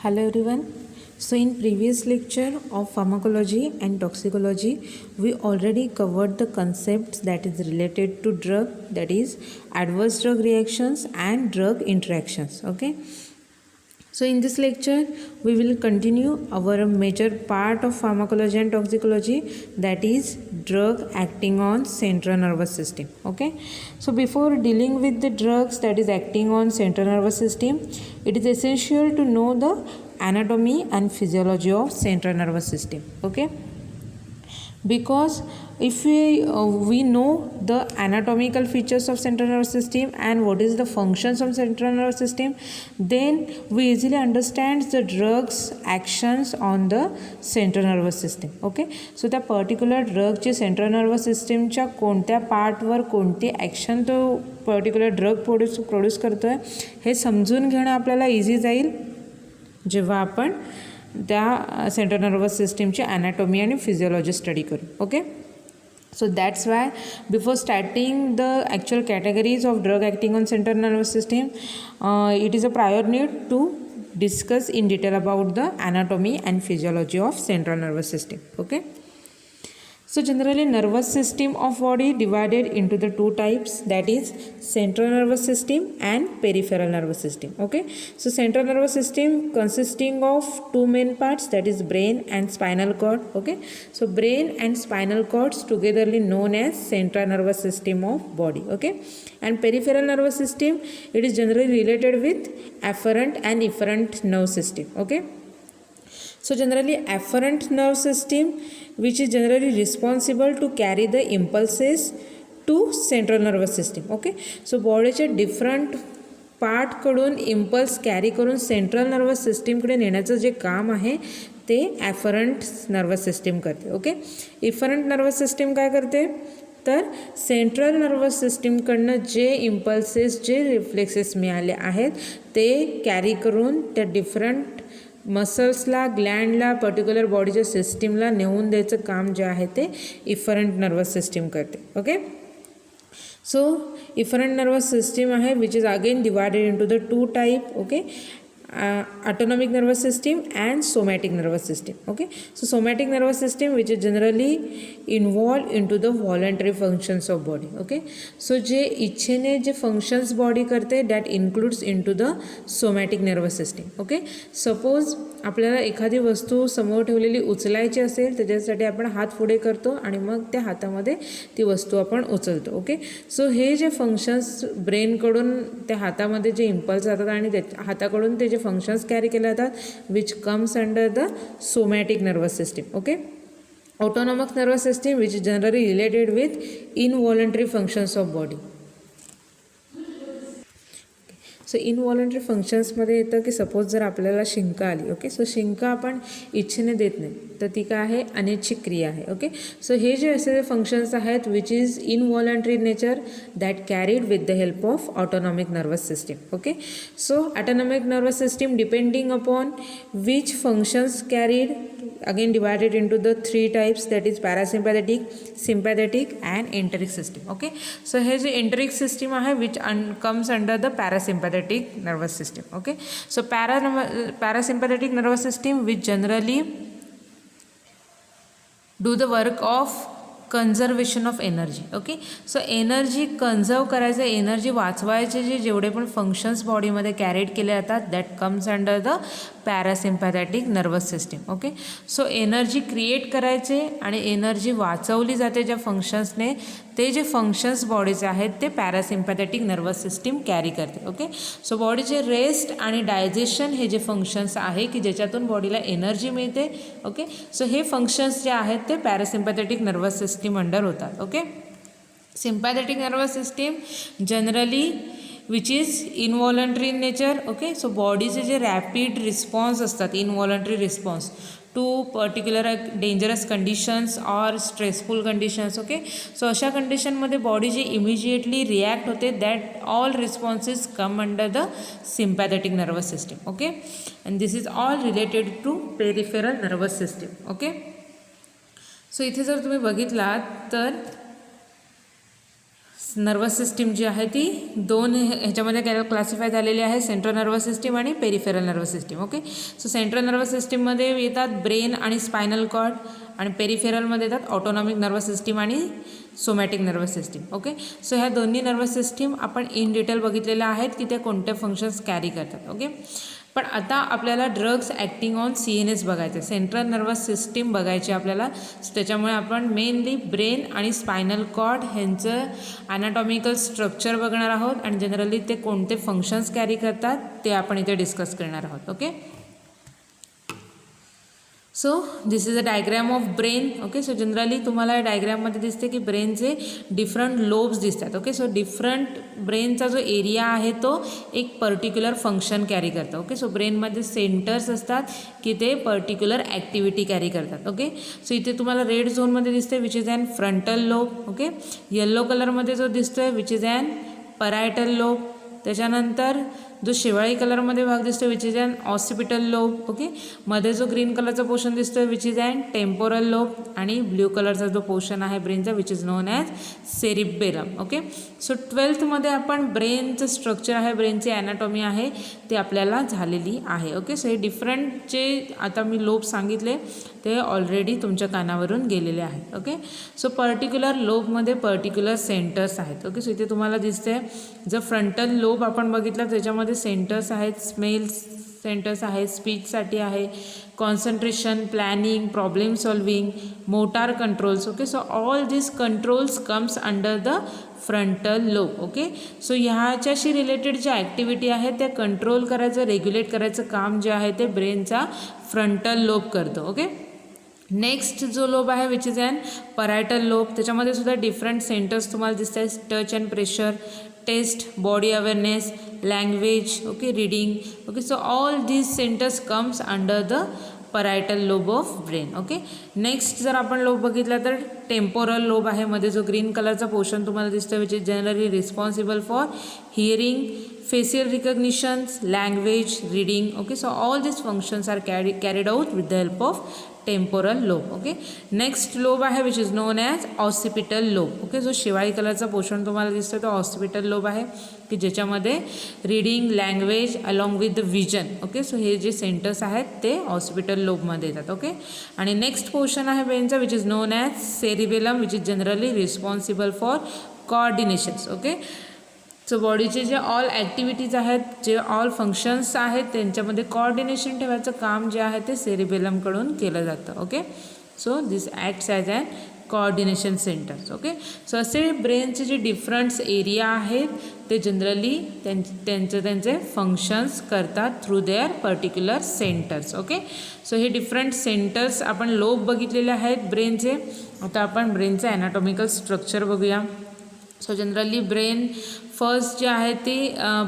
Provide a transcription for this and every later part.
Hello everyone. So in previous lecture of pharmacology and toxicology, we already covered the concepts that is related to drug, that is adverse drug reactions and drug interactions. Okay. So in this lecture, we will continue our major part of pharmacology and toxicology, that is drug acting on central nervous system. Okay. So before dealing with the drugs that is acting on central nervous system, it is essential to know the anatomy and physiology of central nervous system. Okay. Because if we know the anatomical features of central nervous system and what is the functions of central nervous system, then we easily understand the drugs actions on the central nervous system. Okay, so त्या particular ड्रगचे central nervous सिस्टीमच्या कोणत्या पार्टवर कोणती action तो particular drug produce करतो आहे हे समजून घेणं आपल्याला इझी जाईल जेव्हा आपण त्या सेंट्रल नर्वस सिस्टीमची ॲनाटॉमी आणि फिजिओलॉजी स्टडी करू. Okay, so that's why before starting the actual categories of drug acting on central nervous system, it is a prior need to discuss in detail about the anatomy and physiology of central nervous system. Okay, so generally nervous system of body divided into the two types, that is central nervous system and peripheral nervous system. Okay, so central nervous system consisting of two main parts, that is brain and spinal cord. Okay, so brain and spinal cords togetherly known as central nervous system of body. Okay, and peripheral nervous system, it is generally related with afferent and efferent nerve system. Okay, so generally afferent nerve system, which is generally responsible to carry the impulses to central nervous system. Okay, so बॉडीचे different पार्टकडून impulse carry करून central nervous सिस्टीमकडे नेण्याचं जे काम आहे ते ॲफरंट nervous system करते. Okay, efferent nervous system काय करते तर सेंट्रल नर्वस सिस्टीमकडनं जे इम्पल्सेस जे रिफ्लेक्सेस मिळाले आहेत ते कॅरी करून त्या डिफरंट मसल्सला ग्लँडला पर्टिक्युलर बॉडीच्या सिस्टीमला नेऊन द्यायचं काम जे आहे ते इफरंट नर्वस सिस्टीम करते. Okay, so efferent nervous system आहे which is again divided into the two type. Okay, autonomic nervous system and somatic nervous system. Okay, so somatic nervous system which is generally involved into the voluntary functions of body. Okay, so जे इच्छेने जे functions body करते that includes into the somatic nervous system. Okay, suppose आपल्याला एखादी वस्तू समोर ठेवलेली उचलायची असेल त्याच्यासाठी आपण हात पुढे करतो आणि मग त्या हातामध्ये ती वस्तू आपण उचलतो. ओके, सो हे जे फंक्शन्स ब्रेनकडून त्या हातामध्ये जे इम्पल्स जातात आणि त्या हाताकडून ते जे फंक्शन्स कॅरी केले जातात which comes under the somatic nervous system. Okay, autonomous nervous system which is generally related with involuntary functions of body. So involuntary फंक्शन्समध्ये येतं की सपोज जर आपल्याला शिंका आली. ओके, सो शिंका आपण इच्छेने देत नाही तर ती काय आहे अनैच्छिक क्रिया आहे. ओके, सो हे जे असे फंक्शन्स आहेत which is involuntary nature that carried with the help of autonomic nervous system. Okay, so autonomic nervous system depending upon which functions carried again divided into the three types, that is parasympathetic, sympathetic and enteric system. Okay, so here the enteric system आहे which comes under the parasympathetic nervous system. Okay, so parasympathetic nervous system which generally do the work of conservation of energy. Okay, so energy conserve करायचं, energy वाचवायचे जे जेवढे पण functions बॉडीमध्ये carried केले जातात that comes under the parasympathetic nervous system. Okay, so energy create करायचे आणि एनर्जी वाचवली जाते ज्या फंक्शन्सने, ते जे फंक्शन्स बॉडीचे आहेत ते पॅरासिम्पॅथॅटिक नर्वस सिस्टीम कॅरी करते. ओके, सो बॉडीचे रेस्ट आणि डायजेशन हे जे फंक्शन्स आहे की ज्याच्यातून बॉडीला एनर्जी मिळते. ओके, सो हे फंक्शन्स जे आहेत ते पॅरासिम्पॅथॅटिक नर्वस सिस्टीम अंडर होतात. Okay, sympathetic nervous system generally which is involuntary in nature. Okay, so बॉडीचे जे रॅपिड रिस्पॉन्स असतात, involuntary response to particular dangerous conditions or stressful conditions. Okay, so अशा कंडिशनमध्ये बॉडी जी इमिजिएटली रिॲक्ट होते that all responses come under the sympathetic nervous system. Okay, and this is all related to peripheral nervous system. Okay, so इथे जर तुम्ही बघितलात तर nervous system जी आहे ती दोन ह्याच्यामध्ये क्लासिफाय झालेली आहे, सेंट्रल नर्वस सिस्टीम आणि peripheral nervous system. Okay, so central nervous सिस्टीममध्ये येतात ब्रेन आणि स्पायनल कॉर्ड, आणि पेरिफेरलमध्ये येतात ऑटोनॉमिक नर्वस सिस्टीम आणि somatic nervous system. Okay, so ह्या दोन्ही नर्वस सिस्टीम आपण इन डिटेल बघितलेल्या आहेत की त्या कोणते फंक्शन्स कॅरी करतात. ओके, पण आता आपल्याला ड्रग्स ॲक्टिंग ऑन CNS बघायचे, सेंट्रल नर्वस सिस्टीम बघायची आपल्याला. त्याच्यामुळे आपण मेनली ब्रेन आणि स्पायनल कॉर्ड ह्यांचं ॲनाटॉमिकल स्ट्रक्चर बघणार आहोत आणि जनरली ते कोणते फंक्शन्स कॅरी करतात ते आपण इथे डिस्कस करणार आहोत. Okay, so this is a diagram of brain. Okay, so generally तुम्हाला या डायग्रॅममध्ये दिसते की ब्रेनचे डिफरंट लोब्स दिसतात. ओके, सो डिफरंट ब्रेनचा जो एरिया आहे तो एक पर्टिक्युलर फंक्शन कॅरी करतो. ओके, सो ब्रेनमध्ये सेंटर्स असतात की ते पर्टिक्युलर ॲक्टिव्हिटी कॅरी करतात. ओके, सो इथे तुम्हाला रेड झोनमध्ये दिसते which is an frontal lobe. Okay, yellow कलरमध्ये जो दिसतोय which is an parietal lobe. त्याच्यानंतर जो शिवाळी कलरमध्ये भाग दिसतो which is an occipital lobe. Okay, मध्ये जो ग्रीन कलरचा पोर्शन दिसतोय which is an temporal lobe, आणि ब्ल्यू कलरचा जो पोर्शन आहे ब्रेनचा which is known as cerebellum. Okay, so 12thमध्ये आपण ब्रेनचं स्ट्रक्चर आहे, ब्रेनची ॲनाटॉमी आहे ते आपल्याला झालेली आहे. ओके, सो हे डिफरंट जे आता मी लोब सांगितले ते ऑलरेडी तुमच्या कानावरून गेलेले आहेत. ओके, सो पर्टिक्युलर लोबमध्ये पर्टिक्युलर सेंटर्स आहेत. ओके, सो इथे तुम्हाला दिसते जर फ्रंटल लोब आपण बघितलं त्याच्यामध्ये सेंटर्स आहेत, स्मेल सेंटर्स आहेत, स्पीचसाठी आहे, concentration, planning, problem solving, motor controls. Okay, so all this controls comes under the frontal lobe. Okay, so ह्याच्याशी रिलेटेड ज्या ॲक्टिव्हिटी आहेत त्या कंट्रोल करायचं, रेग्युलेट करायचं काम जे आहे ते ब्रेनचा फ्रंटल लोब करतो. ओके, नेक्स्ट जो लोब आहे which is an parietal lobe. त्याच्यामध्ये सुद्धा डिफरंट सेंटर्स तुम्हाला दिसत आहेत, touch and pressure, taste, body awareness, language, okay, reading. Okay, so all these centres comes under the parietal lobe of brain. Okay, next जर आपण lobe बघितला तर temporal lobe आहे, मध्ये जो ग्रीन कलरचा पोर्शन तुम्हाला दिसतो which is generally responsible for hearing, facial recognitions, language, reading. Okay, so all these functions are carried out with the help of temporal lobe. Okay, next lobe आहे which is known as occipital lobe. Okay, जो शिवाळी कलरचा portion तुम्हाला दिसतो तो occipital lobe आहे की ज्याच्यामध्ये reading, language along with the vision. Okay, so हे जे सेंटर्स आहेत ते ऑसिपिटल लोबमध्ये येतात. ओके, आणि नेक्स्ट पोर्शन आहे ब्रेनचा which is known as cerebellum which is generally responsible for coordinations. Okay, so बॉडीचे जे ऑल ॲक्टिव्हिटीज आहेत, जे ऑल फंक्शन्स आहेत त्यांच्यामध्ये कोऑर्डिनेशन ठेवायचं काम जे आहे ते सेरिबेलमकडून केलं जातं. Okay, so this acts as an coordination centres. Okay, so असे ब्रेनचे जे डिफरंट एरिया आहेत ते जनरली त्यांचे फंक्शन्स करतात through their particular centres. Okay, so हे डिफरंट सेंटर्स आपण लोब बघितलेले आहेत ब्रेनचे. आता आपण ब्रेनचं ॲनाटॉमिकल स्ट्रक्चर बघूया. सो जनरली ब्रेन फर्स्ट जे आहे ती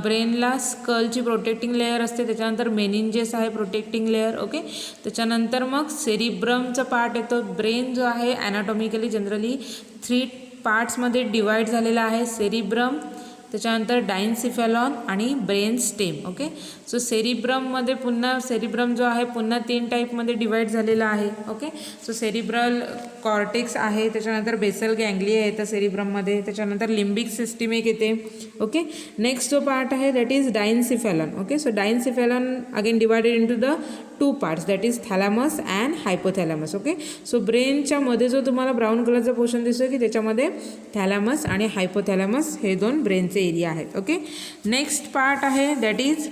ब्रेनला स्कलची प्रोटेक्टिंग लेअर असते, त्याच्यानंतर मेनिंजेस आहे प्रोटेक्टिंग लेअर. ओके, त्याच्यानंतर मग सेरिब्रमचा पार्ट येतो. ब्रेन जो आहे ॲनाटॉमिकली जनरली 3 पार्ट्समध्ये डिवाईड झालेला आहे, सेरिब्रम, त्याच्यानंतर डायन्सिफॅलॉन आणि ब्रेन स्टेम. ओके, सो सेरिब्रममध्ये पुन्हा सेरिब्रम जो आहे पुन्हा 3 टाईपमध्ये डिवाईड झालेला आहे. ओके, सो सेरिब्रल कॉर्टेक्स आहे, त्याच्यानंतर बेसल गँग्लिया येतं सेरिब्रममध्ये, त्याच्यानंतर लिम्बिक सिस्टीम एक येते. ओके, नेक्स्ट जो पार्ट आहे that is diencephalon. Okay, so diencephalon again divided into the 2 parts that is thalamus and hypothalamus. Okay, so ब्रेनच्या मध्ये जो तुम्हाला ब्राऊन कलरचा पोर्शन दिसतो की त्याच्यामध्ये थॅलॅमस आणि हायपोथॅलॅमस हे 2 ब्रेनचे एरिया आहेत. ओके, नेक्स्ट पार्ट आहे that is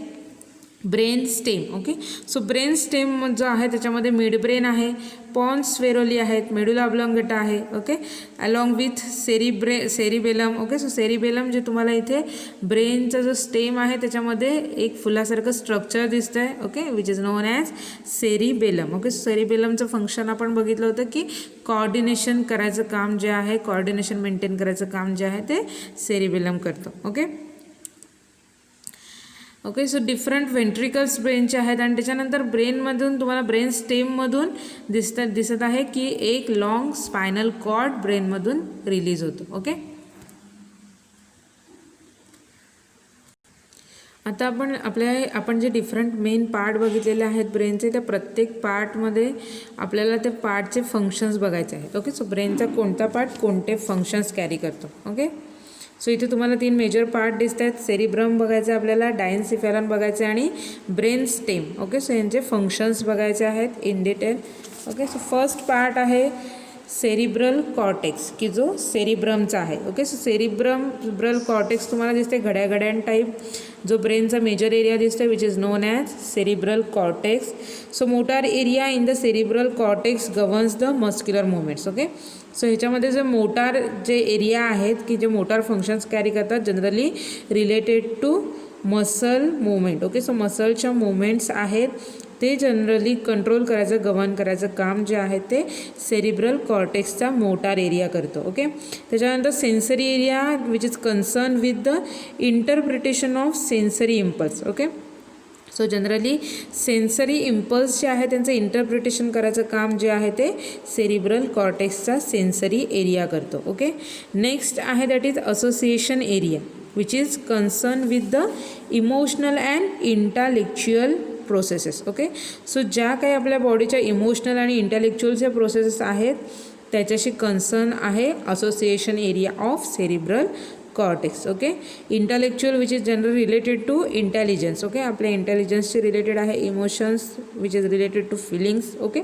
brain stem. Okay, so brain stem जो आहे त्याच्यामध्ये मिड ब्रेन आहे, पॉन्स स्फेरोली आहेत, मेडुला ऑब्लॉंगेटा आहे. Okay, along with cerebellum. Okay, so cerebellum जे तुम्हाला इथे ब्रेनचा जो स्टेम आहे त्याच्यामध्ये एक फुलासारखं स्ट्रक्चर दिसतं आहे. Okay, which is known as cerebellum. Okay, सेरिबेलमचं फंक्शन आपण बघितलं होतं की कोऑर्डिनेशन करायचं काम जे आहे, कोऑर्डिनेशन मेंटेन करायचं काम जे आहे ते सेरिबेलम करतो. ओके, ओके, सो वेंट्रिकल्स ब्रेनचे आहेत आणि त्याच्यानंतर ब्रेनमधून तुम्हाला ब्रेन स्टेममधून दिसत आहे की एक लॉंग स्पायनल कॉर्ड ब्रेनमधून रिलीज होतो. ओके, आता आपण जे डिफरंट मेन पार्ट बघितलेले आहेत ब्रेनचे त्या प्रत्येक पार्टमध्ये आपल्याला त्या पार्टचे फंक्शन्स बघायचे आहेत. ओके, सो ब्रेनचा कोणता पार्ट कोणते फंक्शन्स कॅरी करतो. ओके, सो इथे तुम्हाला 3 मेजर पार्ट दिसत आहेत. सेरिब्रम बघायचं आपल्याला, डायन्सिफेलॉन बघायचं आणि ब्रेन स्टेम. ओके, सो यांचे फंक्शन्स बघायचे आहेत in detail. Okay, so first part आहे सेरिब्रल कॉर्टेक्स की जो सेरिब्रमचा आहे. ओके, सो सेरिब्रल कॉर्टेक्स तुम्हाला दिसते घड्याघड्यां टाईप, जो ब्रेनचा मेजर एरिया दिसतो which is known as cerebral cortex. So motor area in the cerebral cortex governs the muscular movements. Okay, so ह्याच्यामध्ये जे मोटार जे एरिया आहेत की जे मोटार फंक्शन्स कॅरी करतात generally related to muscle movement. Okay, so मसलच्या movements आहेत ते जनरली कंट्रोल करायचं, गव्हर्न करायचं काम जे आहे ते सेरिब्रल कॉर्टेक्सचा मोटार एरिया करतो. ओके, त्याच्यानंतर sensory area which is concern with the interpretation of sensory impulse. Okay, so generally sensory impulse जे आहे त्यांचं इंटरप्रिटेशन करायचं काम जे आहे ते सेरिब्रल कॉर्टेक्सचा सेन्सरी एरिया करतो. ओके, नेक्स्ट आहे that is association area which is concern with the emotional and intellectual processes. Okay, so ज्या काही आपल्या बॉडीच्या इमोशनल आणि इंटेलेक्च्युअलच्या प्रोसेसेस आहेत त्याच्याशी कन्सर्न आहे association area of cerebral cortex. Okay, intellectual which is general related to intelligence. Okay, आपल्या इंटेलिजन्सशी रिलेटेड आहे. Emotions which is related to feelings. Okay,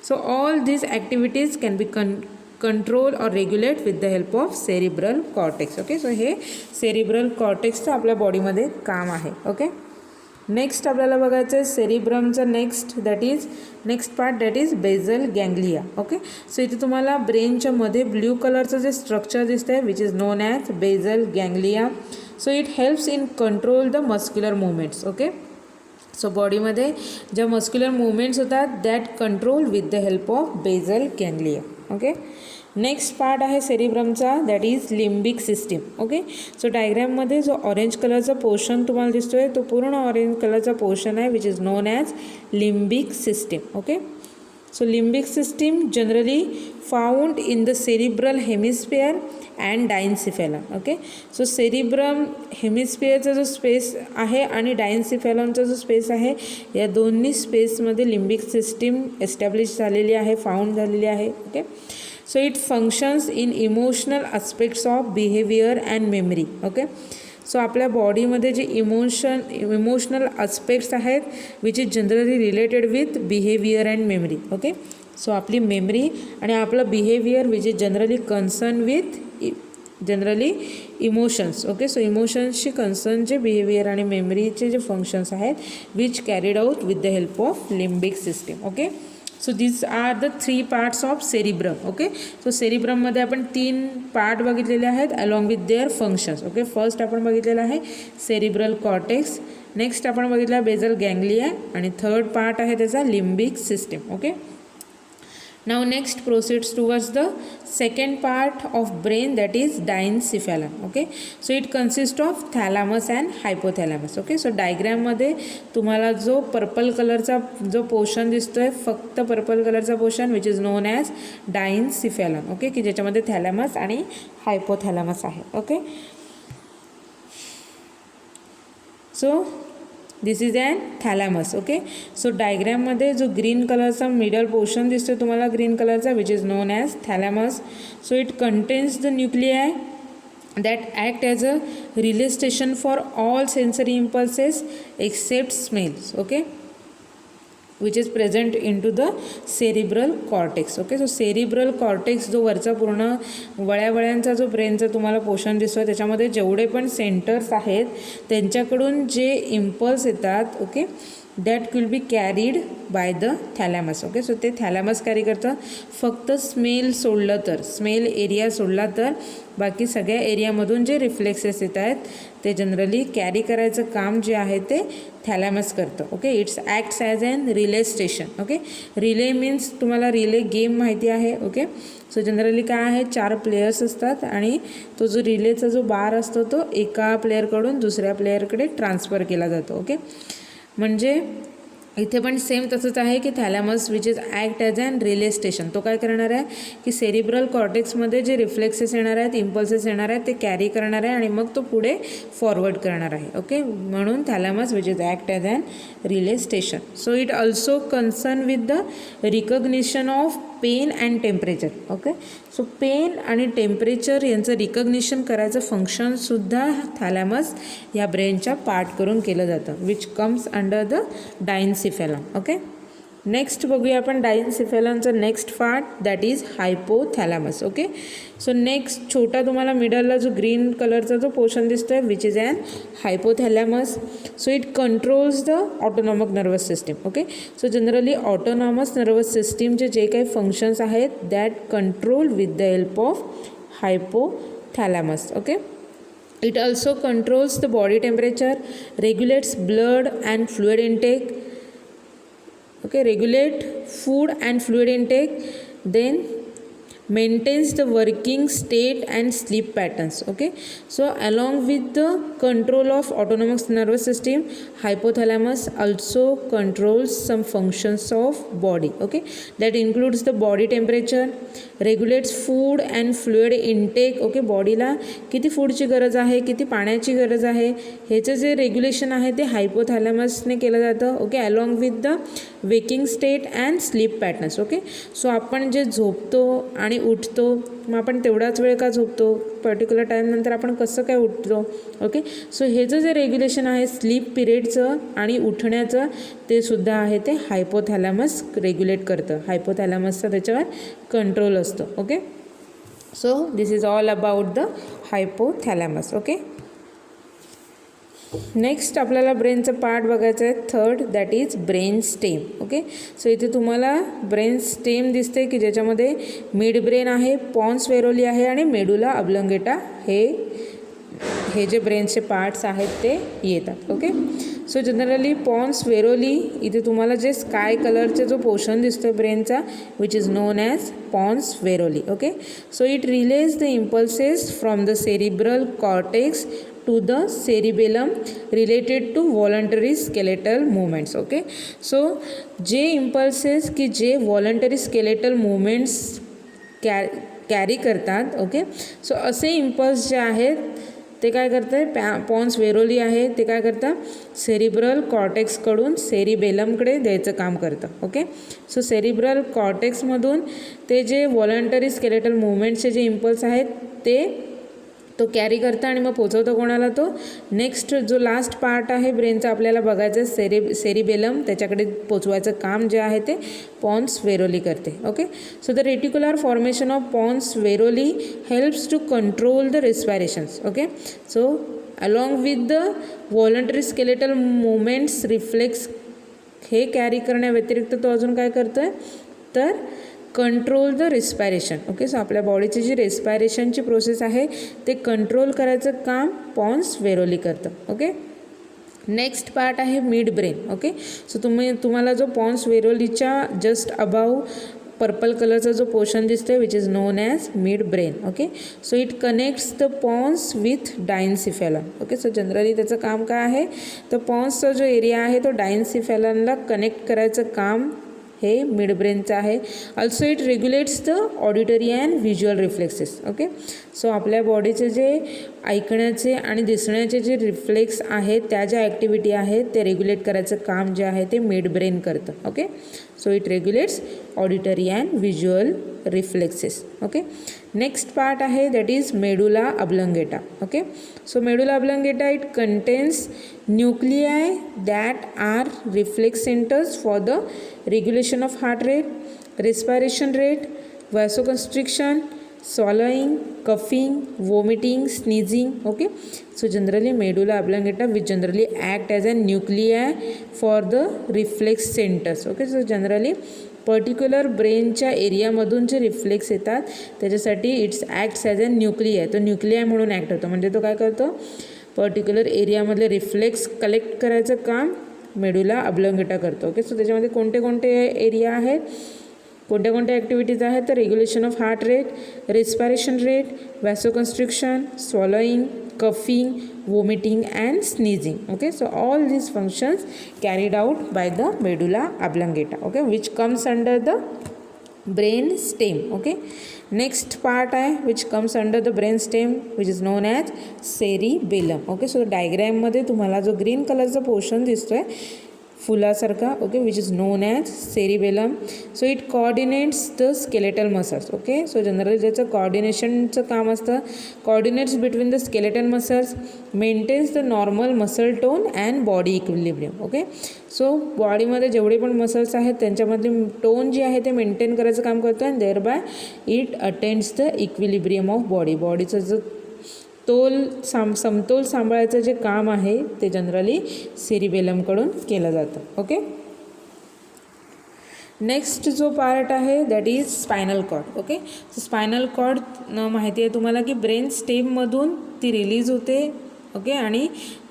so all these activities can be control और regulate with the help of cerebral cortex. Okay, so हे सेरिब्रल कॉर्टेक्सचं आपल्या बॉडीमध्ये काम आहे. ओके, नेक्स्ट आपल्याला बघायचं आहे सेरिब्रमचं next part that is basal ganglia. Okay, so इथे तुम्हाला ब्रेनच्या मध्ये ब्ल्यू कलरचं जे स्ट्रक्चर दिसतं आहे which is known as basal ganglia. So it helps in control the muscular movements. Okay, so बॉडीमध्ये ज्या मस्क्युलर मुवमेंट्स होतात that control with the help of basal ganglia. Okay, next part आहे सेरिब्रमचा that is limbic system. Okay, so डायग्रॅममध्ये जो orange कलरचा portion तुम्हाला दिसतो आहे तो पूर्ण ऑरेंज कलरचा पोर्शन आहे which is known as limbic system. Okay, so limbic system generally found in the cerebral hemisphere and diencephalon. Okay, so cerebrum हेमिस्फिअरचा जो स्पेस आहे आणि डायन्सिफेलॉनचा जो स्पेस आहे या दोन्ही स्पेसमध्ये लिम्बिक सिस्टीम एस्टॅब्लिश झालेली आहे, फाउंड झालेली आहे. Okay, so it functions in emotional aspects of behaviour and memory. Okay, so आपल्या बॉडीमध्ये जे इमोशनल आस्पेक्ट्स आहेत which is generally related with behaviour and memory. Okay, so आपली मेमरी आणि आपलं behaviour which is generally concern with generally emotions. Okay, so इमोशन्सशी concern जे behaviour आणि मेमरीचे जे फंक्शन्स आहेत which carried out with the help of limbic system. Okay, so this are the 3 parts of cerebrum. Okay, so सेरिब्रममध्ये आपण 3 part बघितलेले आहेत along with their functions. Okay, first आपण बघितलेलं आहे सेरिब्रल कॉर्टेक्स, नेक्स्ट आपण बघितला बेझल गँग्लिया आणि थर्ड पार्ट आहे त्याचा limbic system. Okay, now next proceeds towards the second part of brain that is diencephalon. Okay, so it consists of thalamus and hypothalamus. Okay, so diagram मध्ये तुम्हाला जो purple कलरचा जो portion दिसतोय फक्त पर्पल कलरचा portion which is known as diencephalon. Okay, की ज्याच्यामध्ये थॅलॅमस आणि हायपोथॅलॅमस आहे. Okay, so this is an thalamus. Okay, so डायग्रॅममध्ये जो ग्रीन कलरचा मिडल पोर्शन दिसतो तुम्हाला ग्रीन कलरचा which is known as thalamus. So it contains the nuclei that act as a relay station for all sensory impulses except smells. Okay, which is present into the cerebral cortex. Okay, so cerebral cortex जो वरचा पूर्ण वळ्यावळ्यांचा जो ब्रेनचा तुम्हाला portion दिसतो त्याच्यामध्ये जेवढे पण centres आहेत त्यांच्याकडून जे इम्पल्स येतात okay that will be carried by the thalamus. Okay, so ते थॅलॅमस कॅरी करतं. फक्त स्मेल सोडलं तर स्मेल एरिया सोडला तर बाकी सगळ्या एरियामधून जे रिफ्लेक्सेस येत आहेत ते जनरली कॅरी करायचं काम जे आहे ते थॅलॅमस करतं. Okay, it's acts as an relay station. Okay, relay means तुम्हाला रिले गेम माहिती आहे. ओके, सो जनरली काय आहे 4 प्लेयर्स असतात आणि तो जो रिलेचा जो बार असतो तो एका प्लेयरकडून दुसऱ्या प्लेयरकडे ट्रान्सफर केला जातो. ओके, म्हणजे इथे पण सेम तसंच आहे की thalamus which is act as an relay station. तो काय करणार आहे की सेरिब्रल कॉर्टेक्समध्ये जे रिफ्लेक्सेस येणार आहेत इम्पल्सेस येणार आहेत ते कॅरी करणार आहे आणि मग तो पुढे फॉरवर्ड करणार आहे. ओके, म्हणून thalamus which is act as an relay station. So it also concern with the recognition of pain and temperature. Okay, so pain आणि टेम्परेचर यांचं रिकग्निशन करायचं फंक्शनसुद्धा थॅलॅमस या ब्रेनच्या पार्ट करून केलं जातं, which comes under the diencephalon. Okay, next बघूया आपण डायन्सिफेलमचं next part, that is hypothalamus. Okay, so next छोटा तुम्हाला मिडलला जो ग्रीन कलरचा जो पोर्शन दिसतो आहे, which is an hypothalamus. So it controls the autonomic nervous system. Okay, so generally autonomous nervous सिस्टीमचे जे काही फंक्शन्स आहेत that control with the help of hypothalamus. Okay, it also controls the body temperature, regulates blood and fluid intake. Okay, regulate food and fluid intake, then maintains the working state and sleep patterns. Okay, so along with the control of autonomous nervous system, hypothalamus also controls some functions of body. Okay, that includes the body temperature, regulates food and fluid intake. Okay, बॉडीला किती फूडची गरज आहे, किती पाण्याची गरज आहे, ह्याचं जे रेग्युलेशन आहे ते हायपोथॅलॅमसने केलं जातं. Okay, along with the waking state and sleep patterns. Okay, so आपण जे झोपतो आणि उठतो, मग आपण तेवढाच वेळ का झोपतो, पर्टिक्युलर टाईमनंतर आपण कसं काय उठतो. ओके, सो ह्याचं जे रेग्युलेशन आहे स्लीप पिरियडचं आणि उठण्याचं, ते सुद्धा आहे ते हायपोथॅलॅमस रेग्युलेट करतं. हायपोथॅलॅमसचा त्याच्यावर कंट्रोल असतो. Okay, so this is all about the hypothalamus. Okay, next आपल्याला ब्रेनचं पार्ट बघायचं आहे third, that is brain stem. Okay, so इथे तुम्हाला ब्रेन स्टेम दिसते की ज्याच्यामध्ये मिड ब्रेन आहे, पॉन्स वेरोली आहे आणि मेडुला ऑब्लॉंगेटा हे जे ब्रेनचे पार्ट्स आहेत ते येतात. Okay, so generally pons varolii इथे तुम्हाला जे स्काय कलरचा जो पोर्शन दिसतो ब्रेनचा, which is known as pons varolii. Okay, so it relays the impulses from the cerebral cortex to the cerebellum related to voluntary skeletal movements. Okay, so जे impulses की जे voluntary skeletal movements कॅरी करतात. Okay, so असे impulse जे आहेत ते काय करतं, पॉन्स वेरोली आहे ते काय करतं, सेरिब्रल कॉर्टेक्सकडून सेरिबेलमकडे द्यायचं काम करतं. ओके, सो सेरिब्रल कॉर्टेक्समधून ते जे व्हॉलंटरी स्केलेटल मुवमेंट्सचे जे इम्पल्स आहेत ते तो कॅरी करता आणि मग पोचवतो कोणाला, तो नेक्स्ट जो लास्ट पार्ट आहे ब्रेनचा आपल्याला बघायचं सेरिबेलम, त्याच्याकडे पोचवायचं काम जे आहे ते पॉन्स वेरोली करते. Okay, so the reticular formation of pons varolii helps to control the respirations. Okay, so along with the voluntary skeletal movements reflex हे कॅरी करण्याव्यतिरिक्त तो अजून काय करतो आहे तर control the respiration. Okay, so आपल्या बॉडीची जी रेस्पिरेशनची प्रोसेस आहे ते कंट्रोल करायचं काम पॉन्स वेरोली करतं. ओके, नेक्स्ट पार्ट आहे मिड ब्रेन. ओके, सो तुम्हाला जो पॉन्स वेरोलीच्या जस्ट अबाव पर्पल कलरचा जो पोर्शन दिसतो which is known as mid brain. Okay, so it connects the pons with diencephalon. Okay, so generally त्याचं काम काय आहे तर पॉन्सचा जो एरिया आहे तो डायन्सिफेलमला कनेक्ट करायचं काम हे मिड ब्रेनचं आहे. Also it रेग्युलेट्स the auditory and visual reflexes. Okay, so आपल्या बॉडीचे जे ऐकण्याचे आणि दिसण्याचे जे रिफ्लेक्स आहेत त्या ज्या ॲक्टिव्हिटी आहेत ते रेग्युलेट करायचं काम जे आहे ते मिड ब्रेन करतं. Okay, so it regulates auditory and visual reflexes. Okay, next part आहे that is medulla oblongata. Okay, so medulla oblongata it contains nuclei that are reflex centres for the regulation of heart rate, respiration rate, vasoconstriction, swallowing, coughing, vomiting, sneezing. Okay, so generally medulla oblongata which generally act as a nuclei for the reflex centers. Okay, so generally particular ब्रेनच्या एरियामधून जे reflex येतात त्याच्यासाठी it's acts as a nuclei, तो nuclei म्हणून act होतो. म्हणजे तो काय करतो, पर्टिक्युलर एरियामधले रिफ्लेक्स कलेक्ट करायचं काम मेडुला ऑब्लॉंगेटा करतो. ओके, सो त्याच्यामध्ये कोणते कोणते एरिया आहेत, कोणत्या कोणत्या ॲक्टिव्हिटीज आहेत तर regulation of heart rate, respiration rate, vasoconstriction, swallowing, coughing, vomiting and sneezing. Okay, so all these functions carried out by the medulla oblongata. Okay, which comes under the brain stem. Okay, next part which comes under the brain stem which is known as cerebellum. Okay, so diagram मध्ये तुम्हाला जो green कलरचा portion दिसतोय फुलासारखा, okay, which is known as cerebellum. So it coordinates the skeletal muscles. Okay, so generally ज्याचं कोऑर्डिनेशनचं काम असतं, coordinates between the skeletal muscles, maintains the normal muscle tone and body equilibrium. Okay, so बॉडीमध्ये जेवढे पण muscles आहेत त्यांच्यामध्ये tone जे आहे ते मेंटेन करायचं काम करतं and there by it attends the equilibrium of body. बॉडीचं जो समतोल सांभाळायचं जे काम आहे ते जनरली सेरिबेलमकडून केलं जातं. ओके, नेक्स्ट जो पार्ट आहे that is spinal cord. Okay, so spinal cord माहिती आहे तुम्हाला की ब्रेन स्टेममधून ती रिलीज होते. ओके, आणि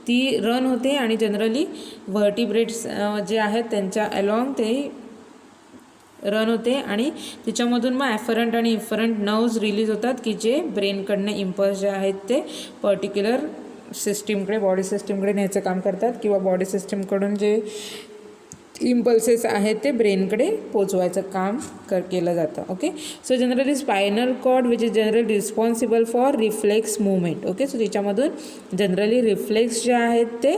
ती रन होते आणि जनरली व्हर्टिब्रेट्स जे आहेत त्यांच्या अलॉंग ते रन होते आणि त्याच्यामधून मग ॲफरंट आणि इफरंट नर्व्स रिलीज होतात की जे ब्रेनकडनं इम्पल्स जे आहेत ते पर्टिक्युलर सिस्टीमकडे, बॉडी सिस्टीमकडे न्यायचं काम करतात किंवा बॉडी सिस्टीमकडून जे इम्पल्सेस आहेत ते ब्रेनकडे पोचवायचं काम केलं जातं. Okay, so generally spinal cord which is generally responsible for reflex movement. Okay, so त्याच्यामधून जनरली रिफ्लेक्स जे आहेत ते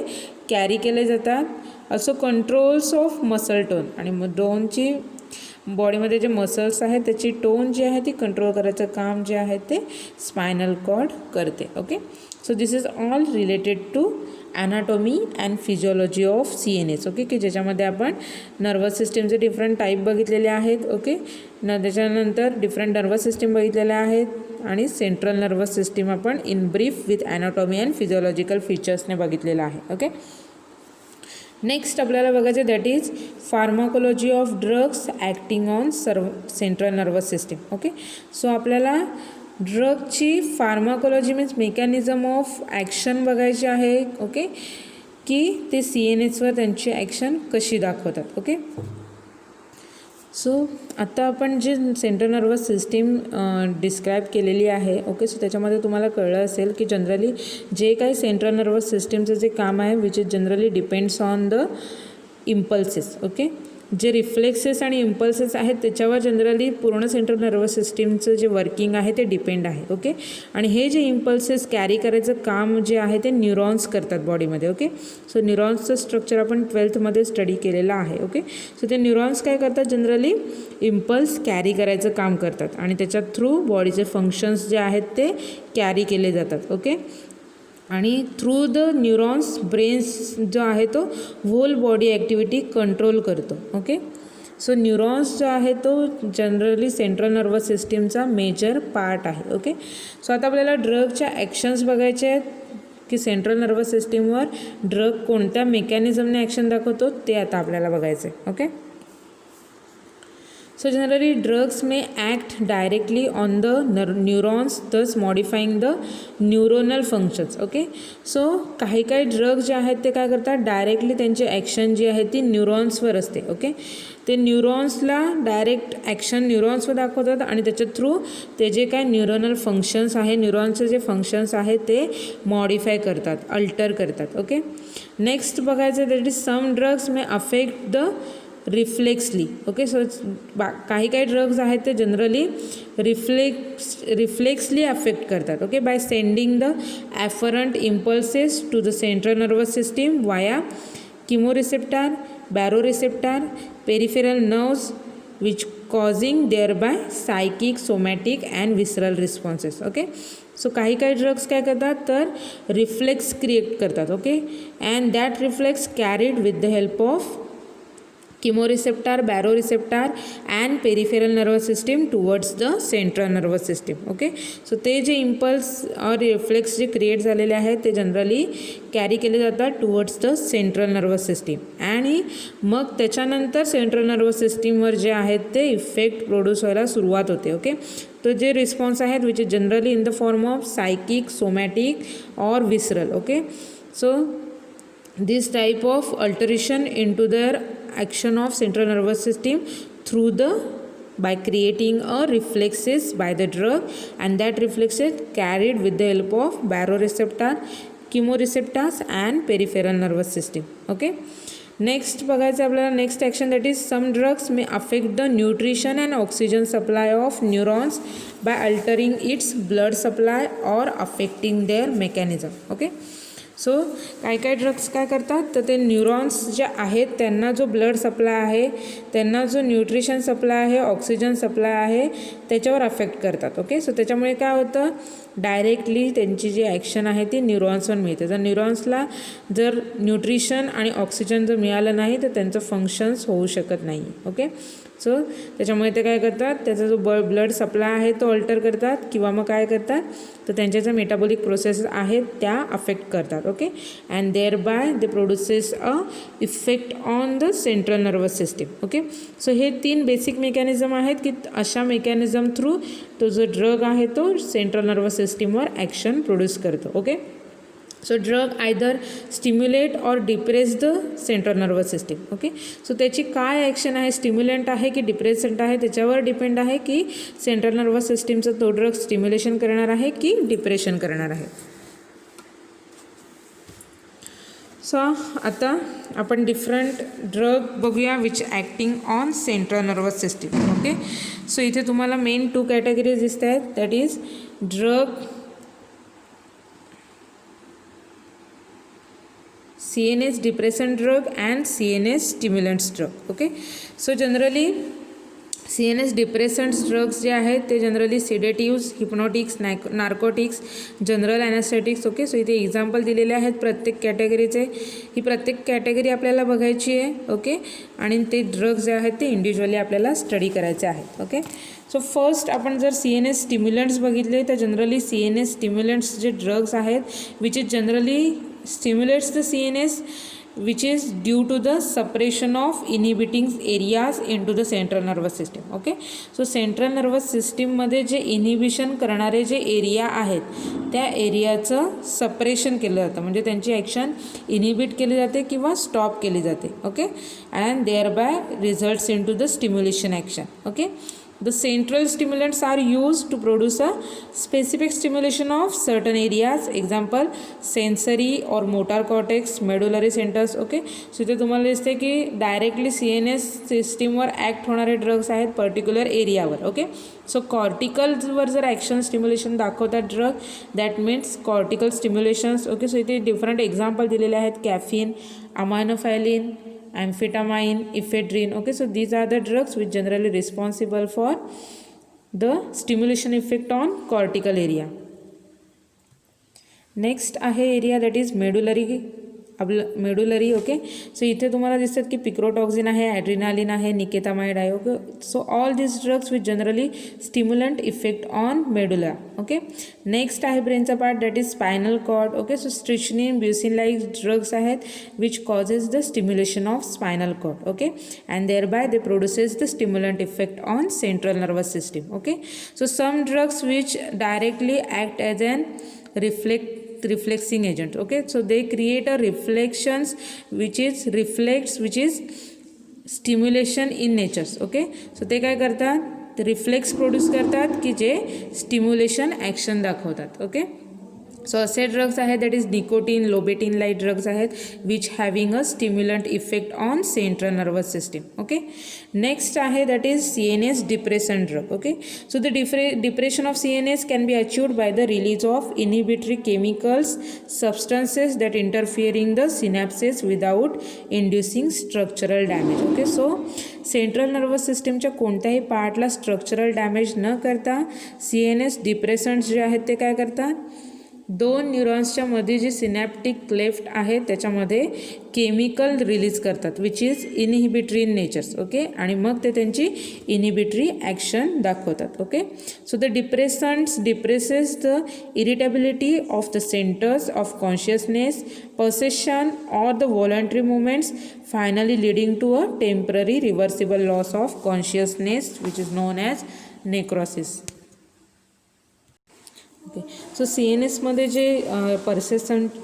कॅरी केले जातात. असो कंट्रोल्स ऑफ मसल टोन, आणि मग टोनची बॉडीमध्ये जे मसल्स आहेत त्याची टोन जी आहे ती कंट्रोल करायचं काम जे आहे ते स्पायनल कॉर्ड करते. Okay, so this is all related to anatomy and physiology of CNS. Okay, की ज्याच्यामध्ये आपण नर्वस सिस्टीमचे डिफरंट टाईप बघितलेले आहेत. ओके, त्याच्यानंतर डिफरंट नर्वस सिस्टीम बघितलेल्या आहेत आणि सेंट्रल नर्वस सिस्टीम आपण in brief with anatomy and physiological फीचर्सने बघितलेलं आहे. ओके, नेक्स्ट आपल्याला बघायचं that is pharmacology of drugs acting on central nervous system. Okay, so आपल्याला ड्रगची pharmacology means mechanism of action बघायची आहे. ओके, की ते CNSवर त्यांची ॲक्शन कशी दाखवतात. ओके, सो आता आपण जे सेंट्रल नर्वस सिस्टीम डिस्क्राईब केलेली आहे. ओके, सो त्याच्यामध्ये तुम्हाला कळलं असेल की जनरली जे काही सेंट्रल नर्वस सिस्टीमचं जे काम आहे which is generally depends on the impulses. Okay, जे रिफ्लेक्सेस आणि इम्पल्सेस आहेत त्याच्यावर जनरली पूर्ण सेंट्रल नर्वस सिस्टीमचं जे वर्किंग आहे ते डिपेंड आहे. ओके, आणि हे जे इम्पल्सेस कॅरी करायचं काम जे आहे ते न्यूरॉन्स करतात बॉडीमध्ये. ओके, सो न्यूरॉन्सचं स्ट्रक्चर आपण 12th स्टडी केलेलं आहे. ओके, सो ते न्यूरॉन्स काय करतात, जनरली इम्पल्स कॅरी करायचं काम करतात आणि त्याच्या थ्रू बॉडीचे फंक्शन्स जे आहेत ते कॅरी केले जातात. ओके, आणि थ्रू द न्यूरॉन्स ब्रेन्स जो आहे तो होल बॉडी ॲक्टिव्हिटी कंट्रोल करतो. ओके, सो न्यूरॉन्स जो आहे तो जनरली सेंट्रल नर्वस सिस्टीमचा मेजर पार्ट आहे. ओके, सो आता आपल्याला ड्रगच्या ॲक्शन्स बघायचे आहेत की सेंट्रल नर्वस सिस्टीमवर ड्रग कोणत्या मेकॅनिझमने ॲक्शन दाखवतो ते आता आपल्याला बघायचं आहे. Okay, so generally drugs may act directly on the neurons thus modifying the neuronal functions. Okay, so काही ड्रग जे आहेत ते काय करतात, डायरेक्टली त्यांची ॲक्शन जी आहे ती न्यूरॉन्सवर असते. ओके, ते न्यूरॉन्सला डायरेक्ट ॲक्शन न्यूरॉन्सवर दाखवतात आणि त्याच्या थ्रू ते जे काय न्यूरोनल फंक्शन्स आहे, न्यूरॉन्सचे जे फंक्शन्स आहेत ते मॉडिफाय करतात, अल्टर करतात. ओके, नेक्स्ट बघायचं that is some drugs may affect the reflexly. Okay, so काही ड्रग्स आहेत ते जनरली रिफ्लेक्सली अफेक्ट करतात. Okay, by sending the afferent impulses to the central nervous system via chemoreceptor, baroreceptor, peripheral nerves which causing thereby psychic, somatic and visceral responses. Okay, so काही drugs काय करतात तर reflex create करतात. Okay, and that reflex carried with the help of chemoreceptor, baroreceptor and peripheral nervous system towards the central nervous system. Okay, so ते जे impulse और reflex जे create झालेले आहेत ते जनरली कॅरी केले जातात towards the central nervous system आणि मग त्याच्यानंतर सेंट्रल नर्वस सिस्टीमवर जे आहेत ते इफेक्ट प्रोड्यूस व्हायला सुरुवात होते. ओके, तो जे रिस्पॉन्स आहेत which is generally in the form of psychic, somatic और visceral. Okay, so this type of alteration into their action of central nervous system through the by creating a reflexes by the drug and that reflexes carried with the help of baroreceptor, chemoreceptors and peripheral nervous system. Okay, next बघायचं आपल्याला next action that is some drugs may affect the nutrition and oxygen supply of neurons by altering its blood supply और affecting their mechanism. Okay, so काय काय drugs काय करतात, तर ते neurons जे आहेत त्यांना जो ब्लड सप्लाय आहे, त्यांना जो न्यूट्रिशन सप्लाय आहे, ऑक्सिजन सप्लाय आहे, त्याच्यावर अफेक्ट करतात. ओके, सो त्याच्यामुळे काय होतं, डायरेक्टली त्यांची जी ॲक्शन आहे ती न्यूरॉन्सवर मिळते. जर न्यूरॉन्सला जर न्यूट्रिशन आणि ऑक्सिजन जर मिळालं नाही तर त्यांचं फंक्शन्स होऊ शकत नाही. ओके, सो त्याच्यामुळे ते काय करतात, त्याचा जो ब्लड सप्लाय आहे तो अल्टर करतात, किंवा मग काय करतात, तर त्यांच्या ज्या मेटाबॉलिक प्रोसेस आहेत त्या अफेक्ट करतात. Okay, and there bye they produces a effect on the central nervous system. Okay, so हे 3 बेसिक मेकॅनिझम आहेत की अशा मेकॅनिझम थ्रू तो जो ड्रग आहे तो सेंट्रल नर्वस सिस्टीमवर ॲक्शन प्रोड्यूस करतो. Okay, so drug either stimulate और depress the central nervous system. Okay, so त्याची काय ॲक्शन आहे, स्टिम्युलंट आहे की डिप्रेसंट आहे, त्याच्यावर डिपेंड आहे की सेंट्रल नर्वस सिस्टीमचं तो ड्रग स्टिम्युलेशन करणार आहे की डिप्रेशन करणार आहे. सो आता आपण डिफरंट ड्रग बघूया which acting on central nervous system. Okay, so इथे तुम्हाला मेन 2 कॅटेगरीज दिसत आहेत, that is drug CNS depressant drug and CNS stimulants drug. Okay, so generally CNS depressants drugs जे आहेत ते generally sedatives, hypnotics, narcotics, general anaesthetics. Okay, so इथे example दिलेले आहेत प्रत्येक कॅटेगरीचे. ही प्रत्येक कॅटेगरी आपल्याला बघायची आहे. ओके, आणि ते ड्रग्स जे आहेत ते इंडिव्हिज्युअली आपल्याला स्टडी करायचे आहेत. ओके, सो फर्स्ट आपण जर CNS स्टिम्युलंट्स बघितले तर जनरली CNS स्टिम्युलंट्स जे ड्रग्स आहेत which is generally stimulates the CNS which is due to the suppression of inhibiting areas into the central nervous system. Okay, so central nervous सिस्टीममध्ये जे inhibition करणारे जे एरिया आहेत त्या एरियाचं सपरेशन केलं जातं, म्हणजे त्यांची ॲक्शन इनिबिट केली जाते किंवा स्टॉप केली जाते. Okay, and there by results into the stimulation action. Okay, the central stimulants are used to produce a specific stimulation of certain areas, example sensory or motor cortex, medullary centers. Okay, so इथे तुम्हाला दिसते की directly CNS सिस्टीमवर act होणारे drugs आहेत particular एरियावर. Okay, so कॉर्टिकलवर जर ॲक्शन स्टिम्युलेशन दाखवतात drug, that means cortical stimulations. Okay, so इथे डिफरंट एक्झाम्पल दिलेले आहेत, caffeine, aminophylline, amphetamine, ephedrine. Okay, so these are the drugs which generally responsible for the stimulation effect on cortical area. Next आहे area that is medullary. Okay, so इथे तुम्हाला दिसतात की पिक्रोटॉक्झिन आहे, ॲड्रिनालिन आहे, निकेतामाइड आहे. Okay, so all this drugs with generally stimulant effect on medulla. Okay, next आहे ब्रेनचा part that is spinal cord. Okay, so strychnine, brucine like drugs आहेत which causes the stimulation of spinal cord. Okay, and there bye they produces the stimulant effect on central nervous system. Okay, so some drugs which directly act as an reflexing agent. Okay, so they create a reflections which is stimulation in nature. Okay, so ते काय करतात, reflex produce करतात की जे stimulation action दाखवतात. Okay, so असे drugs आहेत that is nicotine, lobeline like drugs आहेत which having a stimulant effect on central nervous system. Okay, next आहे that is CNS depression drug. Okay, so the depression of CNS can be achieved by the release of inhibitory chemicals, substances that interfering the synapses without inducing structural damage. Okay, so central nervous सिस्टीमच्या कोणत्याही पार्टला structural damage न करता CNS डिप्रेसंट्स जे आहेत ते काय करतात, 2 न्यूरॉन्सच्या मध्ये जी सिनॅप्टिक क्लेफ्ट आहे त्याच्यामध्ये केमिकल रिलीज करतात which is inhibitory in natures. Okay, आणि मग ते त्यांची इनहिबिटरी ॲक्शन दाखवतात. Okay, so the depressants depresses the irritability of the centres of consciousness, perception और the voluntary movements, finally leading to a temporary reversible loss of consciousness which is known as necrosis. Okay, so CNSमध्ये जे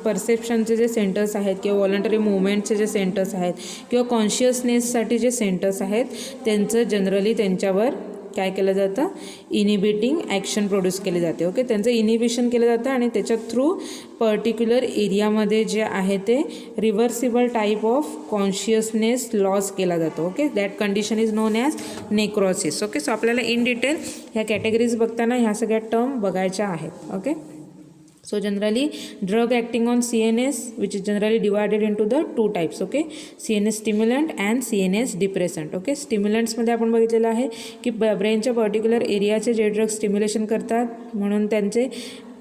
परसेप्शनचे जे centres आहेत किंवा voluntary मुवमेंटचे जे centres आहेत किंवा कॉन्शियसनेससाठी जे सेंटर्स आहेत त्यांचं जनरली त्यांच्यावर काय केलं जातं, इनिबिटिंग ॲक्शन प्रोड्यूस केली जाते. ओके, त्यांचं इनिबिशन केलं जातं आणि त्याच्या थ्रू पर्टिक्युलर एरियामध्ये जे आहे ते reversible type of consciousness loss केला जातो. Okay, that condition is known as necrosis. Okay, so आपल्याला इन डिटेल ह्या कॅटेगरीज बघताना ह्या सगळ्या टर्म बघायच्या आहेत. Okay, So generally drug acting on CNS, which is generally divided into the two types. Okay, CNS stimulant and CNS depressant. Okay, stimulants मध्ये आपण बघितलेलं आहे की ब्रेनच्या पर्टिक्युलर एरियाचे जे ड्रग स्टिम्युलेशन करतात म्हणून त्यांचे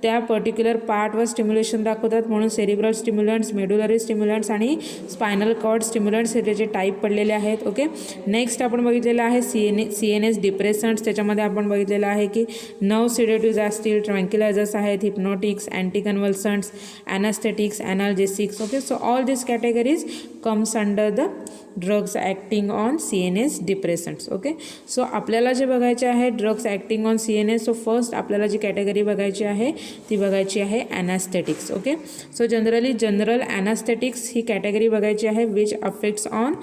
त्या पर्टिक्युलर पार्टवर स्टिम्युलेशन दाखवतात म्हणून सेरिब्रल स्टिम्युलंट्स, मेडुलरी स्टिम्युलंट्स आणि स्पायनल कॉर्ड स्टिम्युलंट्स हे त्याचे टाईप पडलेले आहेत. ओके, नेक्स्ट आपण बघितलेलं आहे CNS डिप्रेसंट्स. त्याच्यामध्ये आपण बघितलेलं आहे की नर्व सिडेटिव्ज असतील, ट्रँक्युलायझर्स आहेत, hypnotics, anti convulsants, anaesthetics, analgesics. Okay, so all this categories comes under the drugs acting on CNS depressants. Okay, so आपल्याला जे बघायचे आहे drugs acting on CNS, so first आपल्याला जी कॅटेगरी बघायची आहे ती बघायची आहे anaesthetics. Okay, so general anaesthetics ही कॅटेगरी बघायची आहे which affects on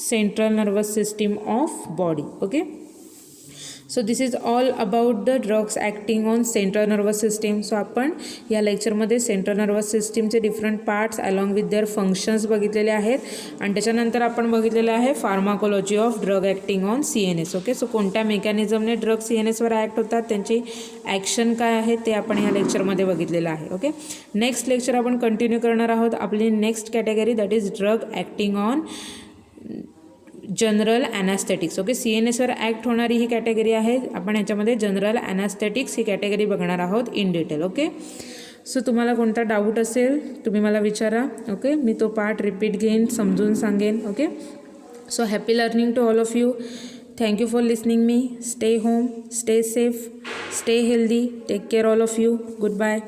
central nervous system of body. Okay, so this is all about the drugs acting on central nervous system. So आपण या लेक्चरमध्ये सेंट्रल नर्वस सिस्टीमचे different parts along with their functions बघितलेले आहेत आणि त्याच्यानंतर आपण बघितलेलं आहे pharmacology of drug acting on CNS. Okay, so कोणत्या मेकॅनिझमने ड्रग CNSवर ॲक्ट होतात, त्यांची ॲक्शन काय आहे ते आपण या लेक्चरमध्ये बघितलेलं आहे. ओके, नेक्स्ट लेक्चर आपण कंटिन्यू करणार आहोत आपली next category that is drug acting on general anaesthetics. Okay, CNSवर ॲक्ट होणारी ही कॅटेगरी आहे. आपण याच्यामध्ये जनरल ॲनास्थेटिक्स ही कॅटेगरी बघणार आहोत इन डिटेल. ओके, सो तुम्हाला कोणता डाऊट असेल तुम्ही मला विचारा. ओके, मी तो पार्ट रिपीट घेईन, समजून सांगेन. Okay, so happy learning to all of you. Thank you for listening me. Stay home, stay safe, stay healthy, take care all of you. Good bye.